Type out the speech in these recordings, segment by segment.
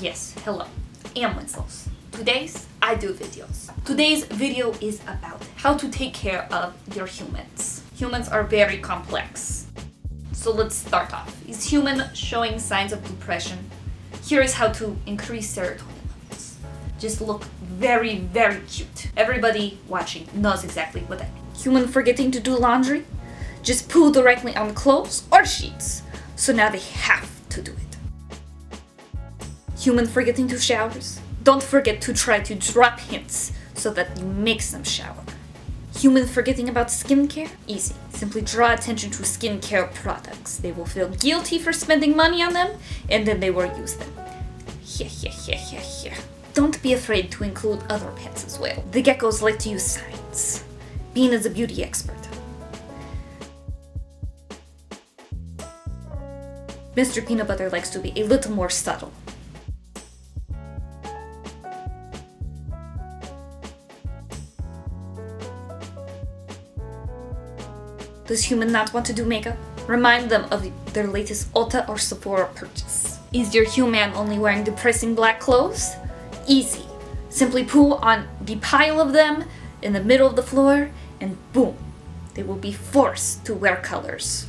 Yes, hello. I'm Winslows. I do videos. Today's video is about how to take care of your humans. Humans are very complex. So let's start off. Is human showing signs of depression? Here is how to increase serotonin levels. Just look very, very cute. Everybody watching knows exactly what that means. Human forgetting to do laundry? Just poo directly on the clothes or sheets. So now they have to do it. Human forgetting to showers? Don't forget to try to drop hints so that you make them shower. Human forgetting about skincare? Easy. Simply draw attention to skincare products. They will feel guilty for spending money on them, and then they will use them. Don't be afraid to include other pets as well. The geckos like to use science. Bean is a beauty expert. Mr. Peanut Butter likes to be a little more subtle. Does human not want to do makeup? Remind them of their latest Ulta or Sephora purchase. Is your human only wearing depressing black clothes? Easy. Simply poo on the pile of them in the middle of the floor and boom, they will be forced to wear colors.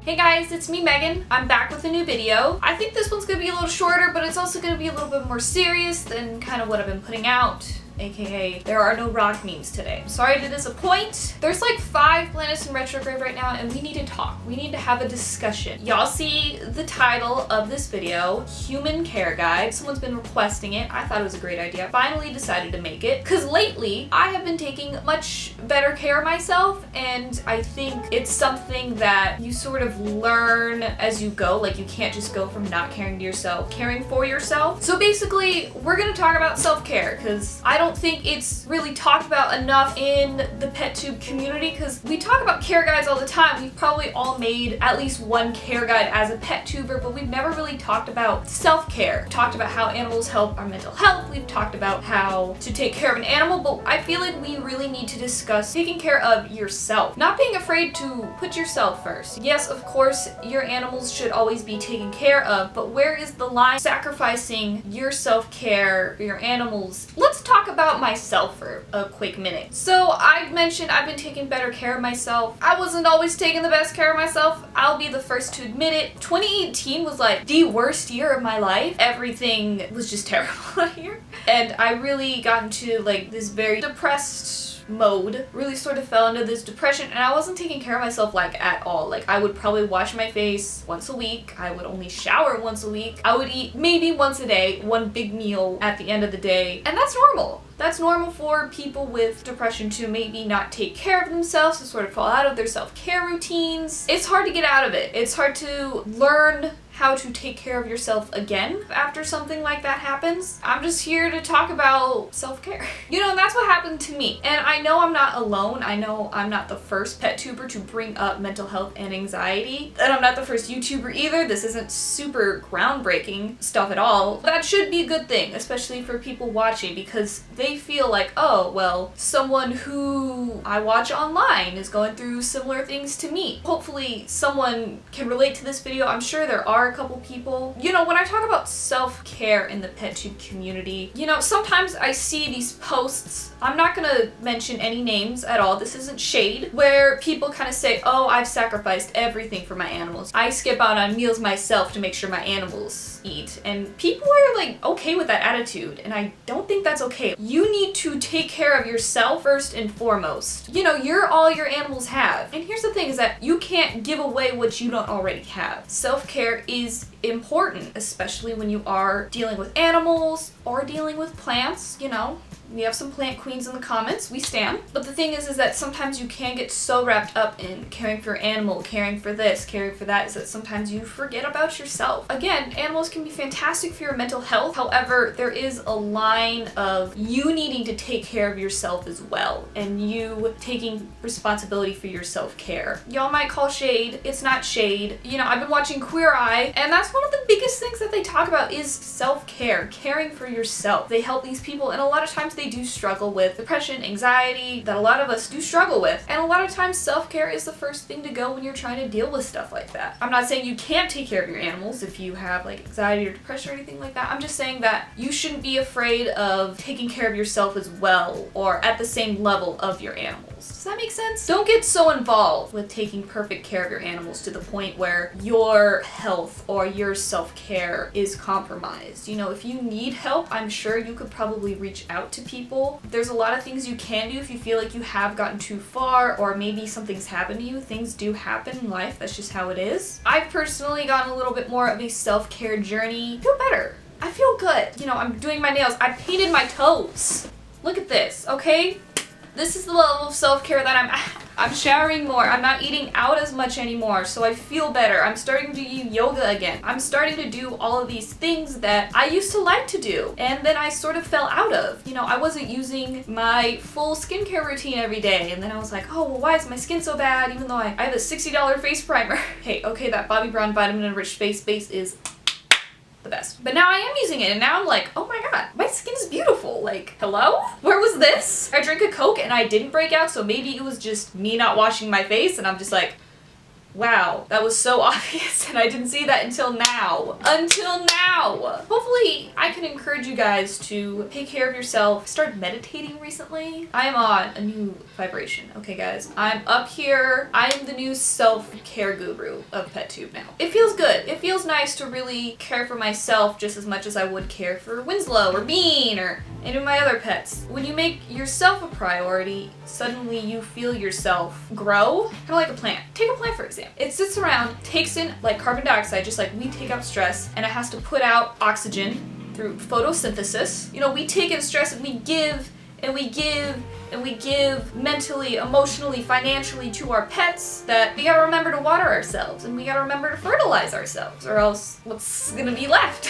Hey guys, it's me Megan. I'm back with a new video. I think this one's gonna be a little shorter, but it's also gonna be a little bit more serious than kind of what I've been putting out. AKA, there are no rock memes today. I'm sorry to disappoint. There's like 5 planets in retrograde right now and we need to talk. We need to have a discussion. Y'all see the title of this video, Human Care Guide. Someone's been requesting it. I thought it was a great idea. Finally decided to make it because lately I have been taking much better care of myself, and I think it's something that you sort of learn as you go. Like, you can't just go from not caring to yourself, caring for yourself. So basically, we're gonna talk about self-care because I don't think it's really talked about enough in the PetTube community, because we talk about care guides all the time. We've probably all made at least one care guide as a pet tuber, but we've never really talked about self-care. Talked about how animals help our mental health. We've talked about how to take care of an animal, but I feel like we really need to discuss taking care of yourself. Not being afraid to put yourself first. Yes, of course, your animals should always be taken care of, but where is the line sacrificing your self-care for your animals? Let's talk about myself for a quick minute. So I mentioned I've been taking better care of myself. I wasn't always taking the best care of myself. I'll be the first to admit it. 2018 was like the worst year of my life. Everything was just terrible that year. And I really got into like this very depressed mode, really sort of fell into this depression, and I wasn't taking care of myself like at all. Like, I would probably wash my face once a week. I would only shower once a week. I would eat maybe once a day, one big meal at the end of the day, and that's normal. That's normal for people with depression to maybe not take care of themselves, to sort of fall out of their self-care routines. It's hard to get out of it. It's hard to learn how to take care of yourself again after something like that happens. I'm just here to talk about self-care. You know, and that's what happened to me. And I know I'm not alone. I know I'm not the first pet tuber to bring up mental health and anxiety. And I'm not the first YouTuber either. This isn't super groundbreaking stuff at all. That should be a good thing, especially for people watching, because they feel like, oh, well, someone who I watch online is going through similar things to me. Hopefully someone can relate to this video. I'm sure there are a couple people. You know, when I talk about self-care in the PetTube community, you know, sometimes I see these posts, I'm not gonna mention any names at all, this isn't shade, where people kind of say, oh, I've sacrificed everything for my animals. I skip out on meals myself to make sure my animals eat. And people are like okay with that attitude, and I don't think that's okay. You need to take care of yourself first and foremost. You know, you're all your animals have. And here's the thing is that you can't give away what you don't already have. Self-care is important, especially when you are dealing with animals or dealing with plants. You know, we have some plant queens in the comments, we stand. But the thing is that sometimes you can get so wrapped up in caring for your animal, caring for this, caring for that, is that sometimes you forget about yourself. Again, animals can be fantastic for your mental health. However, there is a line of you needing to take care of yourself as well, and you taking responsibility for your self-care. Y'all might call shade, it's not shade. You know, I've been watching Queer Eye, and that's one of the biggest things that they talk about is self-care, caring for yourself. They help these people, and a lot of times they they do struggle with depression, anxiety, that a lot of us do struggle with. And a lot of times self-care is the first thing to go when you're trying to deal with stuff like that. I'm not saying you can't take care of your animals if you have like anxiety or depression or anything like that. I'm just saying that you shouldn't be afraid of taking care of yourself as well or at the same level of your animals. Does that make sense? Don't get so involved with taking perfect care of your animals to the point where your health or your self-care is compromised. You know, if you need help, I'm sure you could probably reach out to people. There's a lot of things you can do if you feel like you have gotten too far or maybe something's happened to you. Things do happen in life. That's just how it is. I've personally gotten a little bit more of a self-care journey. I feel better. I feel good. You know, I'm doing my nails. I painted my toes. Look at this, okay? This is the level of self-care that I'm at. I'm showering more. I'm not eating out as much anymore, so I feel better. I'm starting to do yoga again. I'm starting to do all of these things that I used to like to do, and then I sort of fell out of. You know, I wasn't using my full skincare routine every day, and then I was like, oh, well, why is my skin so bad, even though I have a $60 face primer? Hey, okay, that Bobbi Brown vitamin-enriched face base is the best. But now I am using it and now I'm like, oh my god, my skin is beautiful. Like, hello? Where was this? I drank a Coke and I didn't break out, so maybe it was just me not washing my face and I'm just like, wow, that was so obvious and I didn't see that until now. Until now! Hopefully I can encourage you guys to take care of yourself. Start meditating recently. I am on a new vibration, okay guys? I'm up here. I am the new self-care guru of PetTube now. It feels good. It feels nice to really care for myself just as much as I would care for Winslow or Bean or any of my other pets. When you make yourself a priority, suddenly you feel yourself grow. Kind of like a plant. Take a plant for example. It sits around, takes in like carbon dioxide, just like we take out stress, and it has to put out oxygen through photosynthesis. You know, we take in stress and we give and we give and we give mentally, emotionally, financially to our pets, that we gotta remember to water ourselves and we gotta remember to fertilize ourselves, or else what's gonna be left?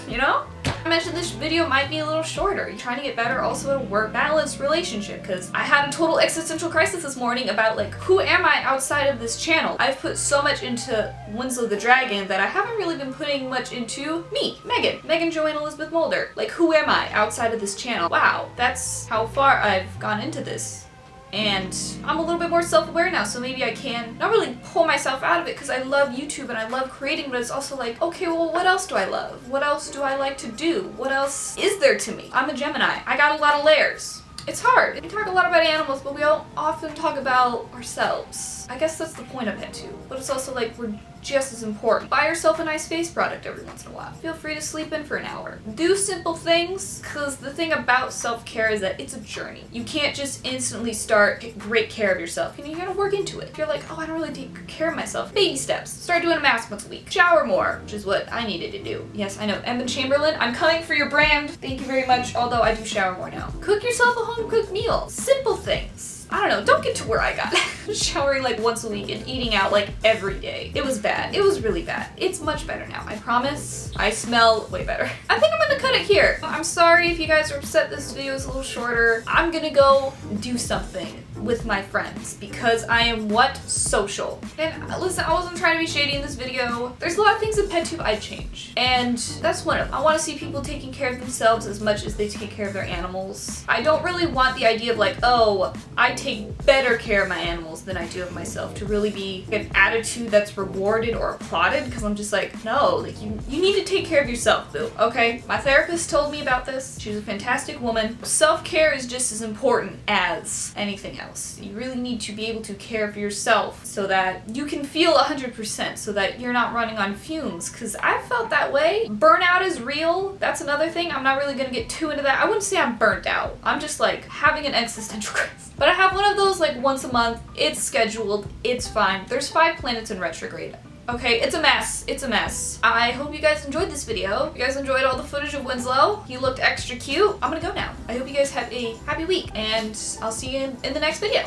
You know? I mentioned this video might be a little shorter. You're trying to get better also at a work-balanced relationship, because I had a total existential crisis this morning about like, who am I outside of this channel? I've put so much into Winslow the Dragon that I haven't really been putting much into me, Megan Joanne Elizabeth Mulder. Like, who am I outside of this channel? Wow, that's how far I've gone into this. And I'm a little bit more self-aware now, so maybe I can not really pull myself out of it because I love YouTube and I love creating, but it's also like, okay, well, what else do I love? What else do I like to do? What else is there to me? I'm a Gemini. I got a lot of layers. It's hard. We talk a lot about animals, but we don't often talk about ourselves. I guess that's the point of it too. But it's also like, we're just as important. Buy yourself a nice face product every once in a while. Feel free to sleep in for an hour. Do simple things, because the thing about self-care is that it's a journey. You can't just instantly start take great care of yourself. You know, you gotta work into it. If you're like, oh, I don't really take care of myself, baby steps. Start doing a mask once a week. Shower more, which is what I needed to do. Yes, I know. Emma Chamberlain, I'm coming for your brand. Thank you very much, although I do shower more now. Cook yourself a home-cooked meal. Simple things. I don't know, don't get to where I got. Showering like once a week and eating out like every day. It was bad. It was really bad. It's much better now, I promise. I smell way better. I think I'm gonna cut it here. I'm sorry if you guys are upset this video is a little shorter. I'm gonna go do something with my friends because I am what? Social. And listen, I wasn't trying to be shady in this video. There's a lot of things in PetTube I'd change. And that's one of them. I want to see people taking care of themselves as much as they take care of their animals. I don't really want the idea of like, oh, I take better care of my animals than I do of myself to really be an attitude that's rewarded or applauded, because I'm just like, no, like you need to take care of yourself, boo, okay? My therapist told me about this. She's a fantastic woman. Self-care is just as important as anything else. You really need to be able to care for yourself so that you can feel 100%, so that you're not running on fumes, because I felt that way. Burnout is real. That's another thing. I'm not really gonna get too into that. I wouldn't say I'm burnt out. I'm just like having an existential crisis. But I have one of those like once a month. It's scheduled. It's fine. There's 5 planets in retrograde. Okay, it's a mess. It's a mess. I hope you guys enjoyed this video. If you guys enjoyed all the footage of Winslow, he looked extra cute. I'm gonna go now. I hope you guys have a happy week, and I'll see you in the next video.